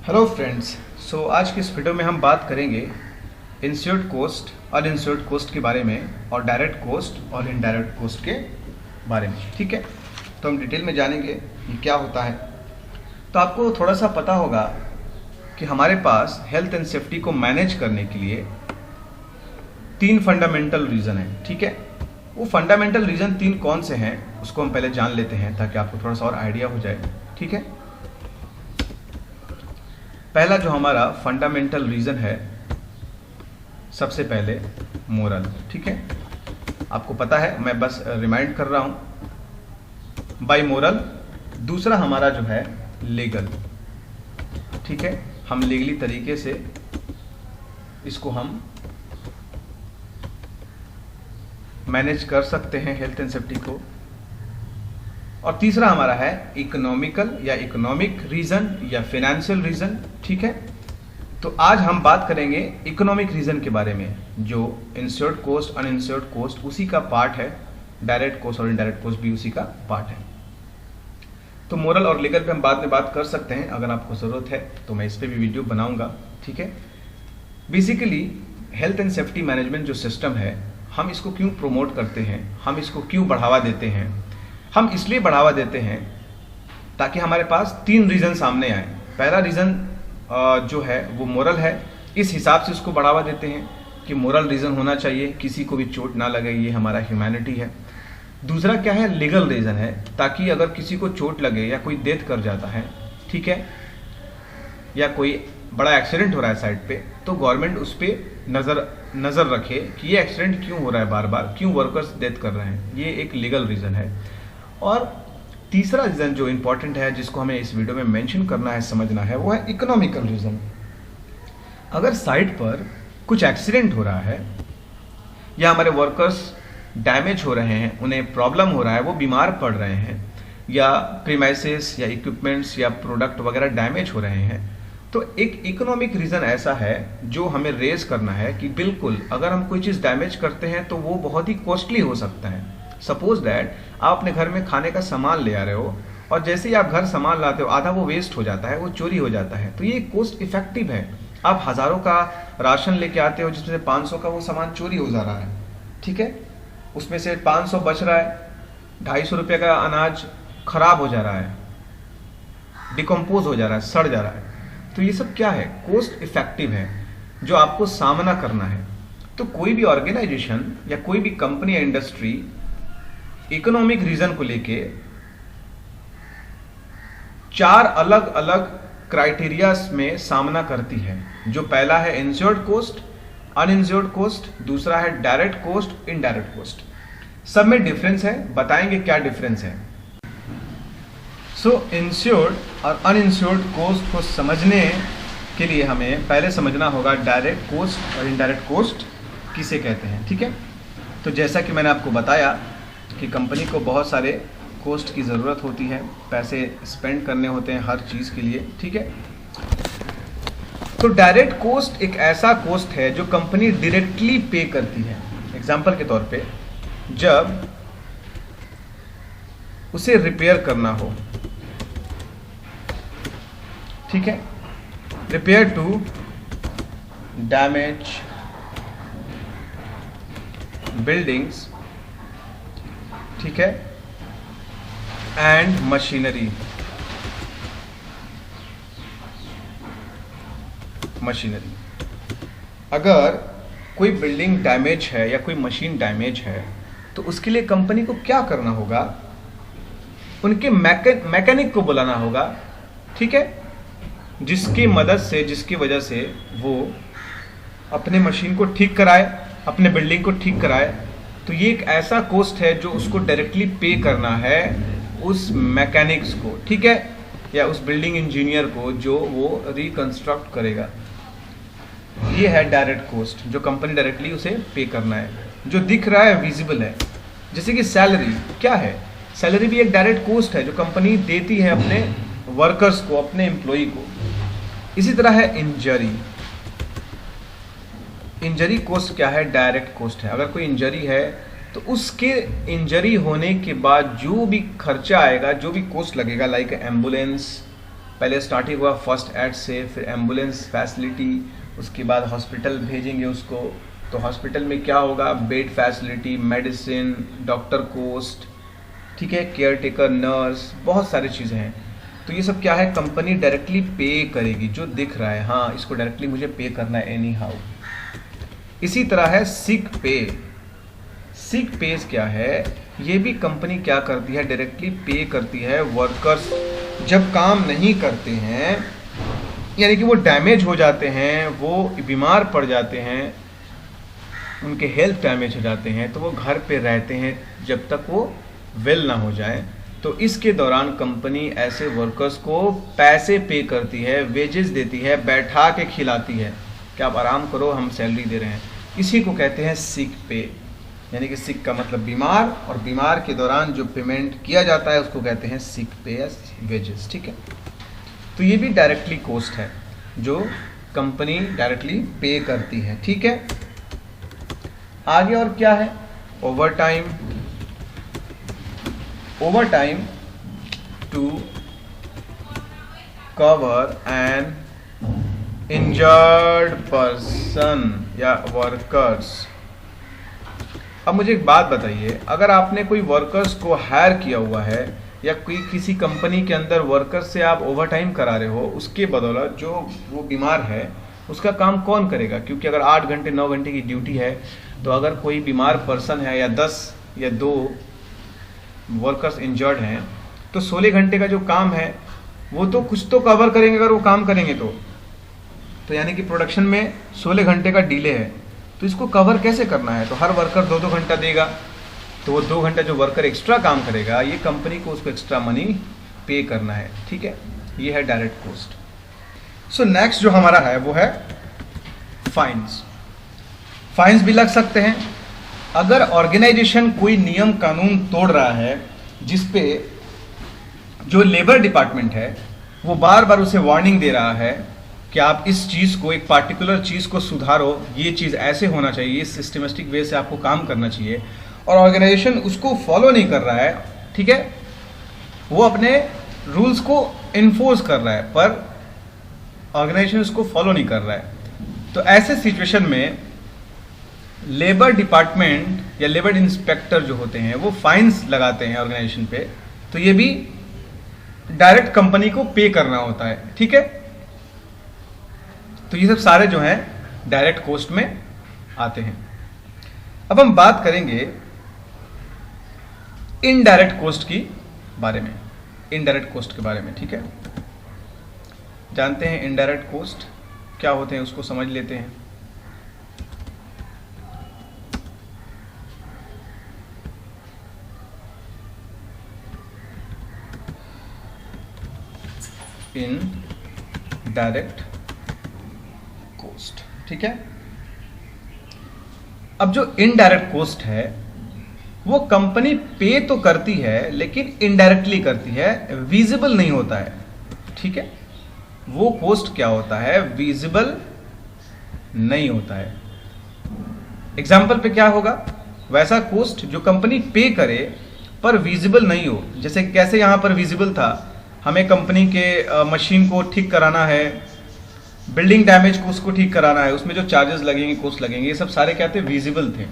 Hello friends. आज की इस वीडियो में हम बात करेंगे इंश्योर्ड कोस्ट, अनइंश्योर्ड कोस्ट के बारे में और डायरेक्ट कोस्ट और इनडायरेक्ट कोस्ट के बारे में। ठीक है, तो हम डिटेल में जानेंगे ये क्या होता है। तो आपको थोड़ा सा पता होगा कि हमारे पास हेल्थ एंड सेफ्टी को मैनेज करने के लिए 3 फंडामेंटल रीज़न है। ठीक है, वो फंडामेंटल रीज़न 3 कौन से हैं उसको हम पहले जान लेते हैं ताकि आपको थोड़ा सा और आइडिया हो जाए। ठीक है, पहला जो हमारा फंडामेंटल रीज़न है, सबसे पहले मोरल। ठीक है, आपको पता है, मैं बस रिमाइंड कर रहा हूं, बाय मोरल। दूसरा हमारा जो है लीगल। ठीक है, हम लीगली तरीके से इसको हम मैनेज कर सकते हैं हेल्थ एंड सेफ्टी को। और तीसरा हमारा है इकोनॉमिकल या इकोनॉमिक रीजन या फाइनेंशियल रीजन। ठीक है, तो आज हम बात करेंगे इकोनॉमिक रीजन के बारे में, जो इंश्योर्ड कोस्ट अनइंश्योर्ड कोस्ट उसी का पार्ट है, डायरेक्ट कोस्ट और इनडायरेक्ट कोस्ट भी उसी का पार्ट है। तो मोरल और लीगल पे हम बाद में बात कर सकते हैं, अगर आपको ज़रूरत है तो मैं इस पर भी वीडियो बनाऊंगा। ठीक है, basically health and safety management जो सिस्टम है, हम इसको क्यों प्रमोट करते हैं, हम इसको क्यों बढ़ावा देते हैं? हम इसलिए बढ़ावा देते हैं ताकि हमारे पास 3 रीज़न सामने आए। पहला रीज़न जो है वो मोरल है, इस हिसाब से उसको बढ़ावा देते हैं कि मोरल रीज़न होना चाहिए, किसी को भी चोट ना लगे, ये हमारा ह्यूमैनिटी है। दूसरा क्या है, लीगल रीज़न है, ताकि अगर किसी को चोट लगे या कोई डेथ कर जाता है, ठीक है, या कोई बड़ा एक्सीडेंट हो रहा है साइड पे, तो गवर्नमेंट उस पर नज़र रखे कि ये एक्सीडेंट क्यों हो रहा है बार बार, क्यों वर्कर्स डेथ कर रहे हैं। ये एक लीगल रीज़न है। और तीसरा रीज़न जो इम्पॉर्टेंट है, जिसको हमें इस वीडियो में मेंशन करना है, समझना है, वो है इकोनॉमिकल रीज़न। अगर साइट पर कुछ एक्सीडेंट हो रहा है या हमारे वर्कर्स डैमेज हो रहे हैं, उन्हें प्रॉब्लम हो रहा है, वो बीमार पड़ रहे हैं, या प्रीमाइसेस या इक्विपमेंट्स या प्रोडक्ट वगैरह डैमेज हो रहे हैं, तो एक इकोनॉमिक रीज़न ऐसा है जो हमें रेज करना है कि बिल्कुल अगर हम कोई चीज़ डैमेज करते हैं तो वो बहुत ही कॉस्टली हो सकता है। सपोज दैट आप अपने घर में खाने का सामान ले आ रहे हो और जैसे ही आप घर सामान लाते हो, आधा वो वेस्ट हो जाता है, वो चोरी हो जाता है, तो ये कोस्ट इफेक्टिव है। आप हज़ारों का राशन लेके आते हो जिसमें से 500 का वो सामान चोरी हो जा रहा है। ठीक है, उसमें से 500 बच रहा है, 250 रुपये का अनाज खराब हो जा रहा है, डिकम्पोज हो जा रहा है, सड़ जा रहा है। तो ये सब क्या है, कोस्ट इफेक्टिव है, जो आपको सामना करना है। तो कोई भी ऑर्गेनाइजेशन या कोई भी कंपनी या इंडस्ट्री इकोनॉमिक रीजन को लेके 4 अलग अलग क्राइटेरियाज में सामना करती है। जो पहला है इंश्योर्ड कोस्ट, अनइंश्योर्ड कोस्ट, दूसरा है डायरेक्ट कोस्ट, इनडायरेक्ट कोस्ट। सब में डिफरेंस है, बताएंगे क्या डिफरेंस है। इंश्योर्ड और अनइंश्योर्ड कोस्ट को समझने के लिए हमें पहले समझना होगा डायरेक्ट कोस्ट और इनडायरेक्ट कोस्ट किसे कहते हैं। ठीक है, तो जैसा कि मैंने आपको बताया कि कंपनी को बहुत सारे कोस्ट की ज़रूरत होती है, पैसे स्पेंड करने होते हैं हर चीज़ के लिए। ठीक है, तो डायरेक्ट कोस्ट एक ऐसा कोस्ट है जो कंपनी डायरेक्टली पे करती है। एग्जांपल के तौर पे, जब उसे रिपेयर करना हो, ठीक है, रिपेयर टू डैमेज बिल्डिंग्स, ठीक है, एंड मशीनरी, अगर कोई बिल्डिंग डैमेज है या कोई मशीन डैमेज है, तो उसके लिए कंपनी को क्या करना होगा, उनके मैकेनिक को बुलाना होगा। ठीक है, जिसकी मदद से, जिसकी वजह से वो अपने मशीन को ठीक कराए, अपने बिल्डिंग को ठीक कराए। तो ये एक ऐसा कोस्ट है जो उसको डायरेक्टली पे करना है उस मैकेनिक्स को, ठीक है, या उस बिल्डिंग इंजीनियर को जो वो रिकंस्ट्रक्ट करेगा। ये है डायरेक्ट कोस्ट, जो कंपनी डायरेक्टली उसे पे करना है, जो दिख रहा है, विजिबल है। जैसे कि सैलरी क्या है, सैलरी भी एक डायरेक्ट कोस्ट है जो कंपनी देती है अपने वर्कर्स को, अपने एम्प्लॉय को। इसी तरह है इंजरी कोस्ट क्या है, डायरेक्ट कोस्ट है। अगर कोई इंजरी है तो उसके इंजरी होने के बाद जो भी खर्चा आएगा, जो भी कॉस्ट लगेगा, लाइक एम्बुलेंस, पहले स्टार्टिंग हुआ फर्स्ट एड से, फिर एम्बुलेंस फैसिलिटी, उसके बाद हॉस्पिटल भेजेंगे उसको, तो हॉस्पिटल में क्या होगा, bed facility, medicine, doctor cost, ठीक है, केयर टेकर, नर्स, बहुत सारी चीज़ें हैं। तो ये सब क्या है, कंपनी डायरेक्टली पे करेगी, जो दिख रहा है, हाँ इसको डायरेक्टली मुझे पे करना है एनी हाउ। इसी तरह है सिक पे। सिक पे क्या है, ये भी कंपनी क्या करती है, डायरेक्टली पे करती है वर्कर्स जब काम नहीं करते हैं, यानी कि वो डैमेज हो जाते हैं, वो बीमार पड़ जाते हैं, उनके हेल्थ डैमेज हो जाते हैं, तो वो घर पे रहते हैं जब तक वो वेल ना हो जाए। तो इसके दौरान कंपनी ऐसे वर्कर्स को पैसे पे करती है, वेजेस देती है, बैठा के खिलाती है कि आप आराम करो, हम सैलरी दे रहे हैं। इसी को कहते हैं सिक पे, यानी कि सिक का मतलब बीमार, और बीमार के दौरान जो पेमेंट किया जाता है उसको कहते हैं सिक पे या वेजेस, ठीक है। तो ये भी डायरेक्टली कॉस्ट है जो कंपनी डायरेक्टली पे करती है, ठीक है। आगे और क्या है, over time. Over time to cover an injured person या वर्कर्स। अब मुझे एक बात बताइए, अगर आपने कोई वर्कर्स को हायर किया हुआ है या कोई किसी कंपनी के अंदर वर्कर्स से आप ओवर टाइम करा रहे हो, उसके बदौलत जो वो बीमार है उसका काम कौन करेगा? क्योंकि अगर 8 घंटे 9 घंटे की ड्यूटी है, तो अगर कोई बीमार पर्सन है या 10 या 2 वर्कर्स इंजर्ड हैं, तो 16 घंटे का जो काम है वो तो कुछ तो कवर करेंगे अगर वो काम करेंगे तो यानी कि प्रोडक्शन में 16 घंटे का डिले है, तो इसको कवर कैसे करना है? तो हर वर्कर 2-2 घंटा देगा, तो वो 2 घंटा जो वर्कर एक्स्ट्रा काम करेगा, ये कंपनी को उसको एक्स्ट्रा मनी पे करना है, ठीक है। ये है डायरेक्ट कॉस्ट। सो नेक्स्ट जो हमारा है वो है फाइन्स। फाइन्स भी लग सकते हैं अगर ऑर्गेनाइजेशन कोई नियम कानून तोड़ रहा है, जिसपे जो लेबर डिपार्टमेंट है वो बार बार उसे वार्निंग दे रहा है कि आप इस चीज़ को, एक पार्टिकुलर चीज़ को सुधारो, ये चीज़ ऐसे होना चाहिए, इस सिस्टमेटिक वे से आपको काम करना चाहिए, और ऑर्गेनाइजेशन उसको फॉलो नहीं कर रहा है, ठीक है, वो अपने रूल्स को इन्फोर्स कर रहा है पर ऑर्गेनाइजेशन उसको फॉलो नहीं कर रहा है। तो ऐसे सिचुएशन में लेबर डिपार्टमेंट या लेबर इंस्पेक्टर जो होते हैं वो फाइन्स लगाते हैं ऑर्गेनाइजेशन पे, तो ये भी डायरेक्ट कंपनी को पे करना होता है, ठीक है। तो ये सब सारे जो हैं डायरेक्ट कॉस्ट में आते हैं। अब हम बात करेंगे इनडायरेक्ट कॉस्ट की बारे में, इनडायरेक्ट कॉस्ट के बारे में, ठीक है। जानते हैं इनडायरेक्ट कॉस्ट क्या होते हैं, उसको समझ लेते हैं। इनडायरेक्ट कॉस्ट, ठीक है। अब जो इनडायरेक्ट कॉस्ट है वो कंपनी पे तो करती है लेकिन इनडायरेक्टली करती है, विजिबल नहीं होता है, ठीक है। वो कॉस्ट क्या होता है, विजिबल नहीं होता है। एग्जाम्पल पे क्या होगा, वैसा कॉस्ट जो कंपनी पे करे पर विजिबल नहीं हो। जैसे कैसे यहां पर विजिबल था, हमें कंपनी के मशीन को ठीक कराना है, बिल्डिंग डैमेज को उसको ठीक कराना है, उसमें जो चार्जेस लगेंगे, कॉस्ट लगेंगे, ये सब सारे क्या थे, विजिबल थे।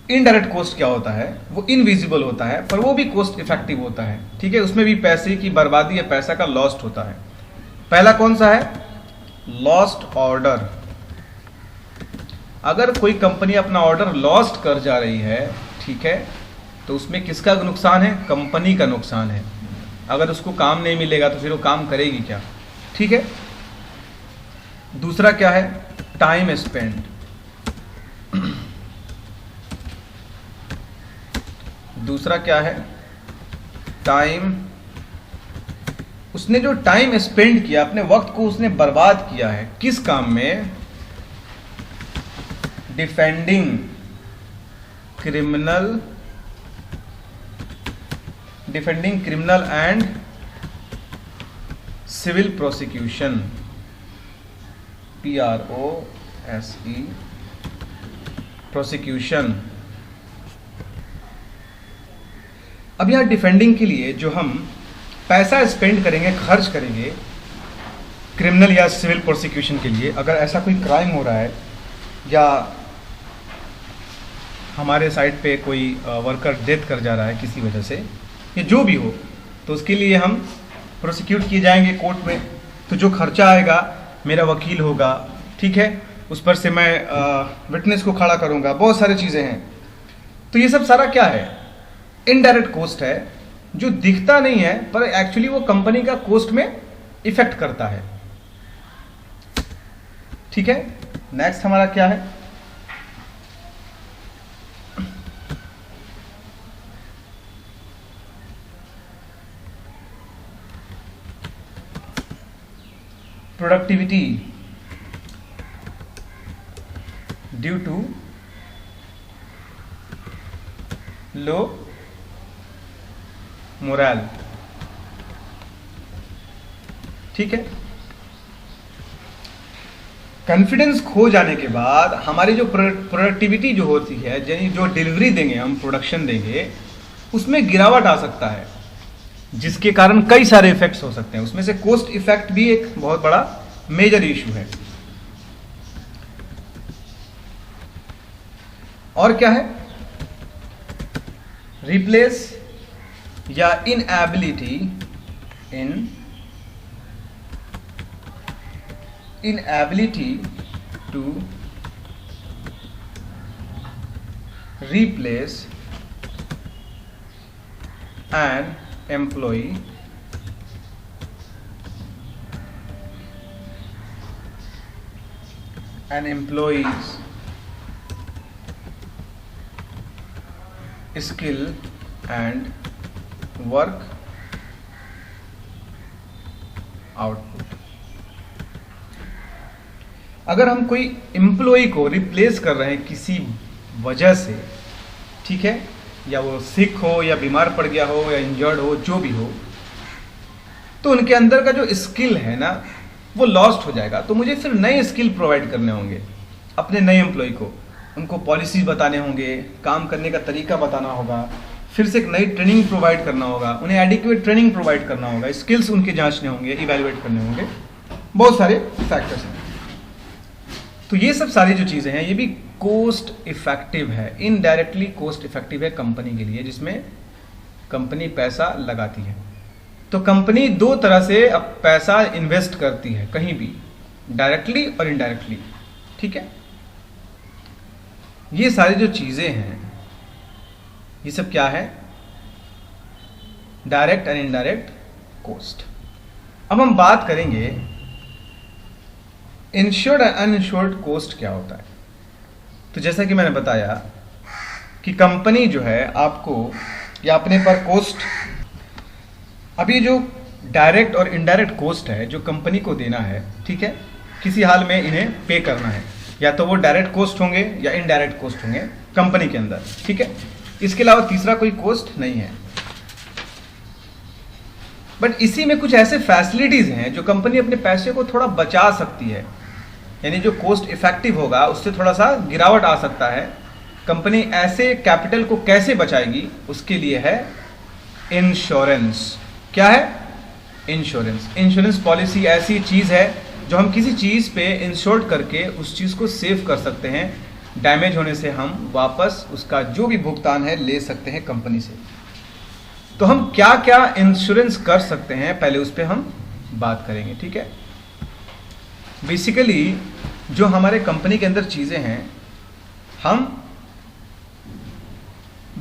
इनडायरेक्ट कॉस्ट क्या होता है, वो इनविजिबल होता है पर वो भी कॉस्ट इफेक्टिव होता है, ठीक है। उसमें भी पैसे की बर्बादी या पैसा का लॉस्ट होता है। पहला कौन सा है, लॉस्ट ऑर्डर। अगर कोई कंपनी अपना ऑर्डर लॉस्ट कर जा रही है, ठीक है, तो उसमें किसका नुकसान है, कंपनी का नुकसान है। अगर उसको काम नहीं मिलेगा तो फिर वो काम करेगी क्या, ठीक है। दूसरा क्या है, टाइम स्पेंड। दूसरा क्या है, टाइम। उसने जो टाइम स्पेंड किया, अपने वक्त को उसने बर्बाद किया है, किस काम में, defending criminal and civil prosecution, PROSE, prosecution. अब यहां डिफेंडिंग के लिए जो हम पैसा स्पेंड करेंगे, खर्च करेंगे क्रिमिनल या सिविल प्रोसिक्यूशन के लिए, अगर ऐसा कोई क्राइम हो रहा है या हमारे साइड पे कोई वर्कर डेथ कर जा रहा है किसी वजह से या जो भी हो, तो उसके लिए हम प्रोसिक्यूट किए जाएंगे कोर्ट में। तो जो खर्चा आएगा मेरा वकील होगा, ठीक है, उस पर से मैं विटनेस को खड़ा करूंगा, बहुत सारी चीज़ें हैं। तो ये सब सारा क्या है? इनडायरेक्ट कॉस्ट है, जो दिखता नहीं है पर एक्चुअली वो कंपनी का कॉस्ट में इफेक्ट करता है। ठीक है, नेक्स्ट हमारा क्या है? Productivity due to low morale. ठीक है, कॉन्फिडेंस खो जाने के बाद हमारी जो प्रोडक्टिविटी जो होती है, यानी जो डिलीवरी देंगे हम, प्रोडक्शन देंगे, उसमें गिरावट आ सकता है, जिसके कारण कई सारे इफेक्ट्स हो सकते हैं। उसमें से कॉस्ट इफेक्ट भी एक बहुत बड़ा मेजर इशू है। और क्या है? रिप्लेस या inability to replace an employee's skill and work output। अगर हम कोई एम्प्लॉय को रिप्लेस कर रहे हैं किसी वजह से, ठीक है, या वो सिक हो या बीमार पड़ गया हो या इंजर्ड हो, जो भी हो, तो उनके अंदर का जो स्किल है ना वो लॉस्ट हो जाएगा। तो मुझे फिर नए स्किल प्रोवाइड करने होंगे अपने नए एम्प्लॉय को, उनको पॉलिसीज बताने होंगे, काम करने का तरीका बताना होगा, फिर से एक नई ट्रेनिंग प्रोवाइड करना होगा, उन्हें एडिक्वेट ट्रेनिंग प्रोवाइड करना होगा, स्किल्स उनके जांचने होंगे, इवैल्यूएट करने होंगे, बहुत सारे फैक्टर्स हैं। तो ये सब सारी जो चीज़ें हैं ये भी कॉस्ट इफेक्टिव है, इनडायरेक्टली कॉस्ट इफेक्टिव है कंपनी के लिए, जिसमें कंपनी पैसा लगाती है। तो कंपनी दो तरह से अब पैसा इन्वेस्ट करती है कहीं भी, डायरेक्टली और इनडायरेक्टली। ठीक है, ये सारी जो चीज़ें हैं ये सब क्या है? Direct and indirect cost. अब हम बात करेंगे इंश्योर्ड एंड अनइंश्योर्ड कॉस्ट क्या होता है। तो जैसा कि मैंने बताया कि कंपनी जो है आपको या अपने पर कॉस्ट, अब ये जो डायरेक्ट और इनडायरेक्ट कॉस्ट है जो कंपनी को देना है, ठीक है, किसी हाल में इन्हें पे करना है, या तो वो डायरेक्ट कॉस्ट होंगे या इनडायरेक्ट कॉस्ट होंगे कंपनी के अंदर। ठीक है, इसके अलावा तीसरा कोई कॉस्ट नहीं है। बट इसी में कुछ ऐसे फैसिलिटीज हैं जो कंपनी अपने पैसे को थोड़ा बचा सकती है, यानी जो कॉस्ट इफेक्टिव होगा उससे थोड़ा सा गिरावट आ सकता है। कंपनी ऐसे कैपिटल को कैसे बचाएगी, उसके लिए है इंश्योरेंस। क्या है? इंश्योरेंस। इंश्योरेंस पॉलिसी ऐसी चीज़ है जो हम किसी चीज़ पे इंश्योर्ड करके उस चीज़ को सेव कर सकते हैं, डैमेज होने से हम वापस उसका जो भी भुगतान है ले सकते हैं कंपनी से। तो हम क्या क्या इंश्योरेंस कर सकते हैं पहले उस पर हम बात करेंगे। ठीक है, बेसिकली जो हमारे कंपनी के अंदर चीज़ें हैं, हम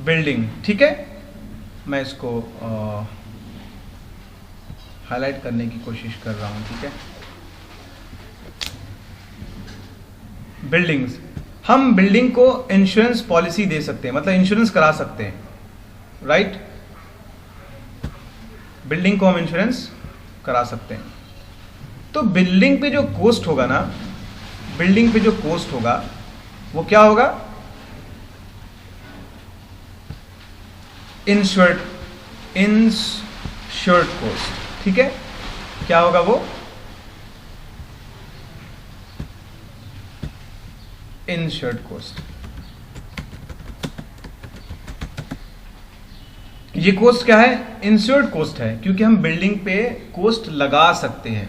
बिल्डिंग, ठीक है, मैं इसको हाईलाइट करने की कोशिश कर रहा हूँ। ठीक है, बिल्डिंग्स, हम बिल्डिंग को इंश्योरेंस पॉलिसी दे सकते हैं, मतलब इंश्योरेंस करा सकते हैं, राइट। बिल्डिंग को हम इंश्योरेंस करा सकते हैं। तो बिल्डिंग पे जो कॉस्ट होगा ना, बिल्डिंग पे जो कॉस्ट होगा वो क्या होगा? Insured cost. ठीक है, क्या होगा वो? Insured cost. ये कोस्ट क्या है? इंश्योर्ड कोस्ट है, क्योंकि हम बिल्डिंग पे कोस्ट लगा सकते हैं,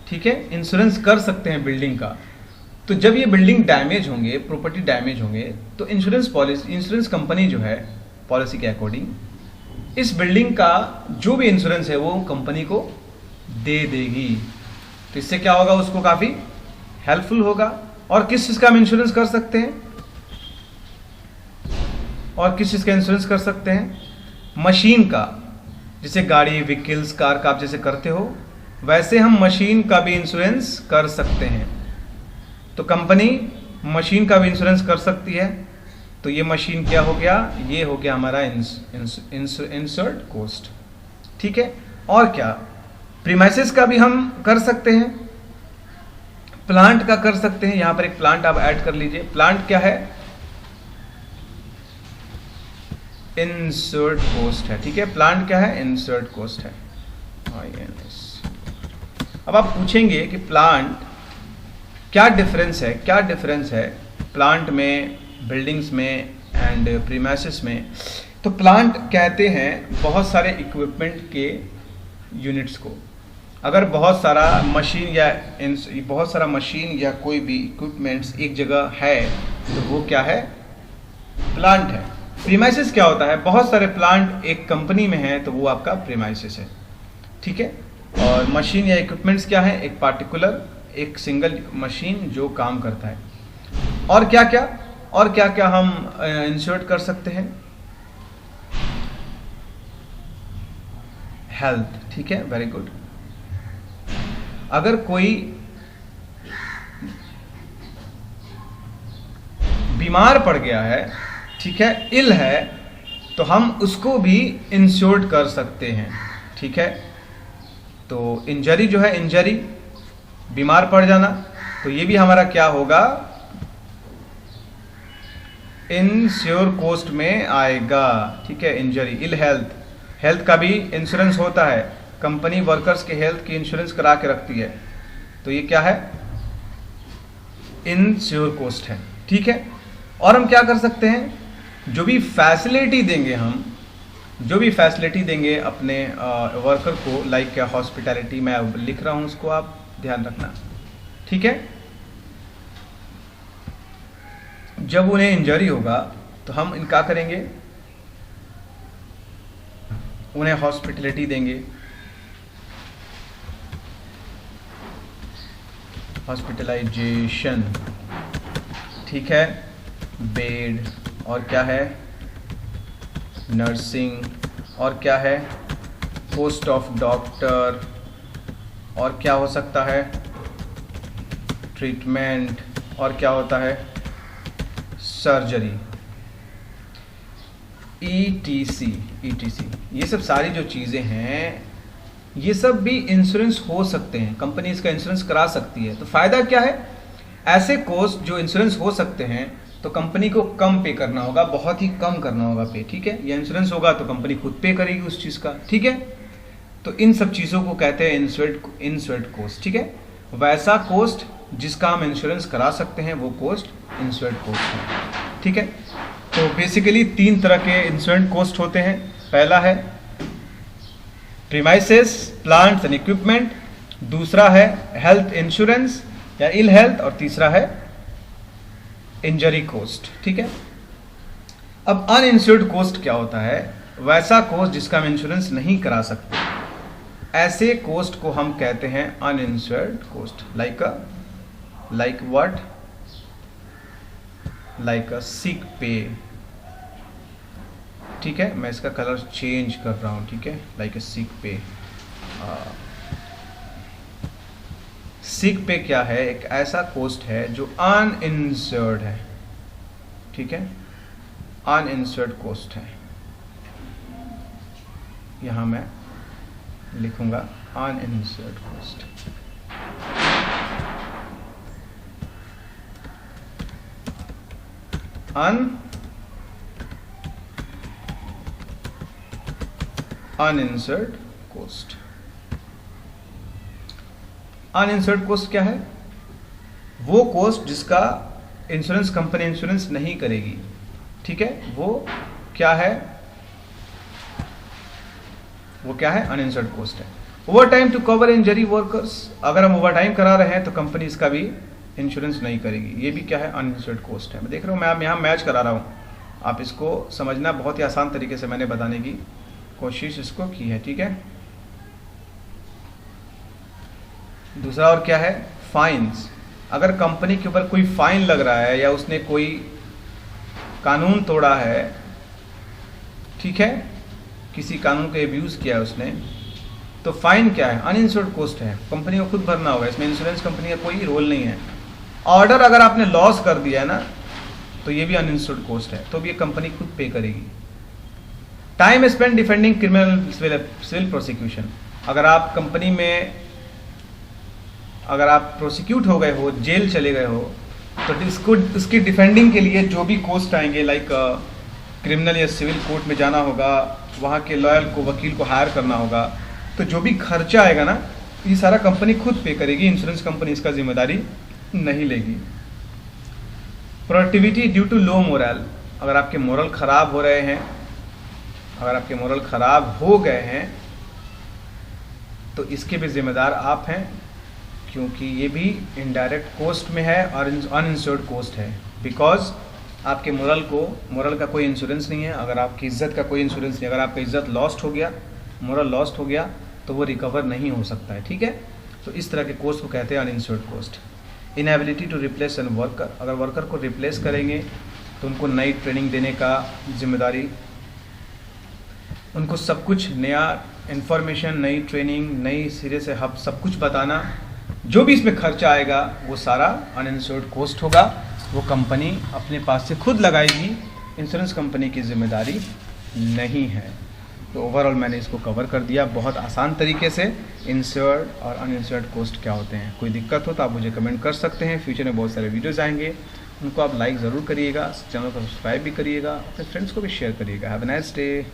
ठीक है, इंश्योरेंस कर सकते हैं बिल्डिंग का। तो जब ये बिल्डिंग डैमेज होंगे, प्रॉपर्टी डैमेज होंगे, तो इंश्योरेंस पॉलिसी, इंश्योरेंस कंपनी जो है पॉलिसी के अकॉर्डिंग इस बिल्डिंग का जो भी इंश्योरेंस है वो कंपनी को दे देगी। तो इससे क्या होगा? उसको काफी हेल्पफुल होगा। और किस चीज का हम इंश्योरेंस कर सकते हैं? और किस चीज का इंश्योरेंस कर सकते हैं? मशीन का, जैसे गाड़ी, व्हीकल्स, कार का आप जैसे करते हो, वैसे हम मशीन का भी इंश्योरेंस कर सकते हैं। तो कंपनी मशीन का भी इंश्योरेंस कर सकती है। तो ये मशीन क्या हो गया? ये हो गया हमारा इंश्योर्ड कोस्ट, ठीक है। और क्या? प्रीमाइसेस का भी हम कर सकते हैं, प्लांट का कर सकते हैं। यहां पर एक प्लांट आप ऐड कर लीजिए। प्लांट क्या है? इंश्योर्ड कोस्ट है, ठीक है। प्लांट क्या है? इंश्योर्ड कोस्ट है। अब आप पूछेंगे कि प्लांट क्या डिफरेंस है, क्या डिफरेंस है प्लांट में, बिल्डिंग्स में एंड प्रीमाइसेस में। तो प्लांट कहते हैं बहुत सारे इक्विपमेंट के यूनिट्स को। अगर बहुत सारा मशीन या कोई भी इक्विपमेंट्स एक जगह है तो वो क्या है? प्लांट है। प्रीमाइसेस क्या होता है? बहुत सारे प्लांट एक कंपनी में है तो वो आपका प्रीमाइसेस है, ठीक है। और मशीन या इक्विपमेंट्स क्या है? एक पार्टिकुलर, एक सिंगल मशीन जो काम करता है। और क्या क्या हम इंश्योर्ड कर सकते हैं? हेल्थ, ठीक है, वेरी गुड। अगर कोई बीमार पड़ गया है, ठीक है, इल है, तो हम उसको भी इंश्योर्ड कर सकते हैं, ठीक है। तो इंजरी जो है, इंजरी, बीमार पड़ जाना, तो ये भी हमारा क्या होगा? इंश्योर कोस्ट में आएगा, ठीक है। इंजरी, इल हेल्थ, हेल्थ का भी इंश्योरेंस होता है। कंपनी वर्कर्स के हेल्थ की इंश्योरेंस करा के रखती है, तो ये क्या है? इंश्योर कोस्ट है, ठीक है। और हम क्या कर सकते हैं? जो भी फैसिलिटी देंगे हम, जो भी फैसिलिटी देंगे अपने वर्कर को, लाइक हॉस्पिटैलिटी, मैं लिख रहा हूं उसको, आप ध्यान रखना, ठीक है। जब उन्हें इंजरी होगा तो हम इनका करेंगे, उन्हें हॉस्पिटैलिटी देंगे, हॉस्पिटलाइजेशन, ठीक है, बेड, और क्या है? नर्सिंग, और क्या है? पोस्ट ऑफ डॉक्टर, और क्या हो सकता है? ट्रीटमेंट, और क्या होता है? Surgery, ETC। ये सब सारी जो चीज़ें हैं, ये सब भी इंश्योरेंस हो सकते हैं, कंपनी इसका इंश्योरेंस करा सकती है। तो फायदा क्या है? ऐसे कोस्ट जो इंश्योरेंस हो सकते हैं तो कंपनी को कम पे करना होगा, बहुत ही कम करना होगा पे, ठीक है। या इंश्योरेंस होगा तो कंपनी खुद पे करेगी उस चीज़ का, ठीक है। तो इन सब चीज़ों को कहते हैं इंश्योर्ड कोस्ट, ठीक है। वैसा कोस्ट जिसका हम इंश्योरेंस करा सकते हैं वो कोस्ट इंश्योर्ड कोस्ट है, ठीक है। तो बेसिकली 3 तरह के इंश्योरेंस कोस्ट होते हैं। पहला है प्रीमाइसेस, प्लांट्स एंड इक्विपमेंट, दूसरा है हेल्थ इंश्योरेंस या इल हेल्थ, और तीसरा है इंजरी कोस्ट, ठीक है। अब अनइंश्योर्ड कोस्ट क्या होता है? वैसा कोस्ट जिसका हम इंश्योरेंस नहीं करा सकते, ऐसे कोस्ट को हम कहते हैं uninsured cost. Like what? Like a sick pay, ठीक है। मैं इसका कलर चेंज कर रहा हूं, ठीक है। लाइक अ सिक पे। सिक पे क्या है? एक ऐसा कोस्ट है जो अनइंश्योर्ड है, ठीक है, अनइंश्योर्ड कोस्ट है। यहां मैं लिखूंगा uninsured cost. Uninsured cost. Uninsured cost क्या है? वो कोस्ट जिसका इंश्योरेंस कंपनी इंश्योरेंस नहीं करेगी, ठीक है। वो क्या है? वो क्या है, अनइंश्योर्ड कोस्ट है। Over time to cover injury workers, अगर हम ओवर टाइम करा रहे हैं तो कंपनी इसका भी इंश्योरेंस नहीं करेगी, ये भी क्या है, अनइंश्योर्ड कोस्ट है। मैं देख रहा हूँ, मैं यहाँ मैच करा रहा हूँ, आप इसको समझना, बहुत ही आसान तरीके से मैंने बताने की कोशिश इसको की है, ठीक है। दूसरा और क्या है, फाइन्स, अगर कंपनी के ऊपर कोई फाइन लग रहा है या उसने कोई कानून तोड़ा है, ठीक है, किसी कानून को एब्यूज किया है उसने, तो फाइन क्या है, अनइंश्योर्ड कोस्ट है, कंपनी को खुद भरना होगा, इसमें इंश्योरेंस कंपनी का कोई रोल नहीं है। ऑर्डर अगर आपने लॉस कर दिया है ना, तो ये भी अनइंश्योर्ड कोस्ट है, तो भी ये कंपनी खुद पे करेगी। Time spend defending criminal civil prosecution, अगर आप कंपनी में अगर आप प्रोसिक्यूट हो गए हो, जेल चले गए हो, तो इसको उसकी डिफेंडिंग के लिए जो भी कोस्ट आएंगे, लाइक क्रिमिनल या सिविल कोर्ट में जाना होगा, वहाँ के लॉयर को, वकील को हायर करना होगा, तो जो भी खर्चा आएगा ना, ये सारा कंपनी खुद पे करेगी, इंश्योरेंस कंपनी इसका जिम्मेदारी नहीं लेगी। Productivity due to low morale, अगर आपके मोरल खराब हो रहे हैं, अगर आपके मोरल खराब हो गए हैं, तो इसके भी जिम्मेदार आप हैं, क्योंकि ये भी इनडायरेक्ट कोस्ट में है और अनइंश्योर्ड कोस्ट है, बिकॉज आपके मोरल का कोई इंश्योरेंस नहीं है, अगर आपकी इज्जत का कोई इंश्योरेंस नहीं, अगर आपका इज्जत लॉस्ट हो गया, मोरल लॉस्ट हो गया, तो वो रिकवर नहीं हो सकता है, ठीक है। तो इस तरह के कोस्ट को कहते हैं uninsured cost. Inability to replace an worker, अगर वर्कर को रिप्लेस करेंगे तो उनको नई ट्रेनिंग देने का जिम्मेदारी, उनको सब कुछ नया इन्फॉर्मेशन, नई ट्रेनिंग, नई सिरे से हब सब कुछ बताना, जो भी इसमें खर्चा आएगा वो सारा अनइंश्योर्ड कोस्ट होगा, वो कंपनी अपने पास से खुद लगाएगी, इंश्योरेंस कंपनी की जिम्मेदारी नहीं है। तो ओवरऑल मैंने इसको कवर कर दिया बहुत आसान तरीके से, इंश्योर्ड और अनइंश्योर्ड कोस्ट क्या होते हैं। कोई दिक्कत हो तो आप मुझे कमेंट कर सकते हैं। फ्यूचर में बहुत सारे वीडियोस आएंगे, उनको आप लाइक ज़रूर करिएगा, चैनल को सब्सक्राइब भी करिएगा, अपने फ्रेंड्स को भी शेयर करिएगा। Have a nice day.